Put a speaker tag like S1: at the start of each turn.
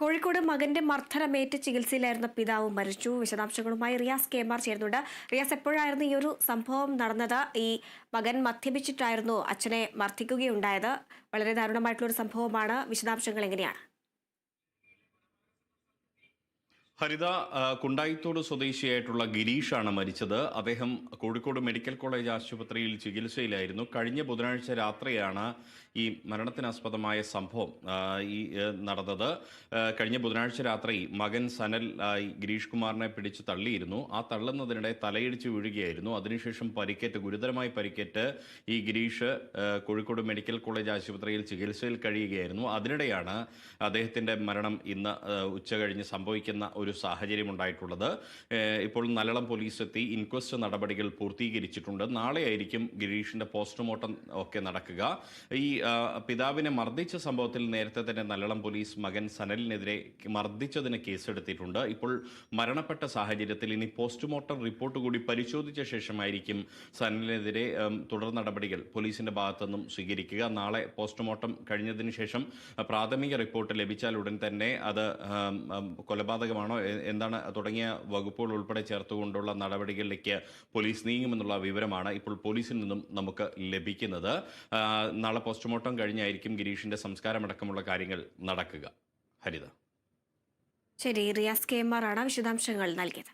S1: കോഴിക്കോട് മകന്റെ മർദ്ദനമേറ്റ് ചികിത്സയിലായിരുന്ന പിതാവ് മരിച്ചു. വിശദാംശങ്ങളുമായി റിയാസ് കെ.എം.ആർ ചേരുന്നുണ്ട്. റിയാസ്, എപ്പോഴായിരുന്നു ഈ ഒരു സംഭവം നടന്നത്? ഈ മകൻ മദ്യപിച്ചിട്ടായിരുന്നു അച്ഛനെ മർദ്ദിക്കുകയുണ്ടായത്. വളരെ ദാരുണമായിട്ടുള്ള ഒരു സംഭവമാണ്. വിശദാംശങ്ങൾ എങ്ങനെയാണ്?
S2: ഹരിത, കുണ്ടായിത്തോട് സ്വദേശിയായിട്ടുള്ള ഗിരീഷാണ് മരിച്ചത്. അദ്ദേഹം കോഴിക്കോട് മെഡിക്കൽ കോളേജ് ആശുപത്രിയിൽ ചികിത്സയിലായിരുന്നു. കഴിഞ്ഞ ബുധനാഴ്ച രാത്രിയാണ് ഈ മരണത്തിനാസ്പദമായ സംഭവം നടന്നത്. കഴിഞ്ഞ ബുധനാഴ്ച രാത്രി മകൻ സനൽ ഗിരീഷ് കുമാറിനെ പിടിച്ച് തള്ളിയിരുന്നു. ആ തള്ളുന്നതിനിടെ തലയിടിച്ച് വീഴുകയായിരുന്നു. അതിനുശേഷം ഗുരുതരമായി പരിക്കേറ്റ് ഈ ഗിരീഷ് കോഴിക്കോട് മെഡിക്കൽ കോളേജ് ആശുപത്രിയിൽ ചികിത്സയിൽ കഴിയുകയായിരുന്നു. അതിനിടെയാണ് അദ്ദേഹത്തിൻ്റെ മരണം ഇന്ന് ഉച്ചകഴിഞ്ഞ് സംഭവിക്കുന്ന ഒരു സാഹചര്യം ഉണ്ടായിട്ടുള്ളത്. ഇപ്പോൾ നല്ലളം പോലീസ് എത്തി ഇൻക്വസ്റ്റ് നടപടികൾ പൂർത്തീകരിച്ചിട്ടുണ്ട്. നാളെയായിരിക്കും ഗിരീഷിന്റെ പോസ്റ്റ്മോർട്ടം ഒക്കെ നടക്കുക. ഈ പിതാവിനെ മർദ്ദിച്ച സംഭവത്തിൽ നേരത്തെ തന്നെ നല്ലളം പോലീസ് മകൻ സനലിനെതിരെ മർദ്ദിച്ചതിന് കേസെടുത്തിട്ടുണ്ട്. ഇപ്പോൾ മരണപ്പെട്ട സാഹചര്യത്തിൽ ഇനി പോസ്റ്റ്മോർട്ടം റിപ്പോർട്ട് കൂടി പരിശോധിച്ച ശേഷമായിരിക്കും സനലിനെതിരെ തുടർ നടപടികൾ പോലീസിന്റെ ഭാഗത്തുനിന്നും സ്വീകരിക്കുക. നാളെ പോസ്റ്റ്മോർട്ടം കഴിഞ്ഞതിന് ശേഷം പ്രാഥമിക റിപ്പോർട്ട് ലഭിച്ചാൽ ഉടൻ തന്നെ അത് കൊലപാതകമാണോ എന്താണ് തുടങ്ങിയ വകുപ്പുകൾ ഉൾപ്പെടെ ചേർത്തുകൊണ്ടുള്ള നടപടികളിലേക്ക് പോലീസ് നീങ്ങുമെന്നുള്ള വിവരമാണ് ഇപ്പോൾ പോലീസിൽ നിന്നും നമുക്ക് ലഭിക്കുന്നത്. നാളെ പോസ്റ്റ്മോർട്ടം കഴിഞ്ഞായിരിക്കും ഗിരീഷിന്റെ സംസ്കാരമടക്കമുള്ള കാര്യങ്ങൾ നടക്കുക. ഹരിത.
S1: ശരി, റിയാസ് കെ.എം.ആർ ആണ് വിശദാംശങ്ങൾ നൽകിയത്.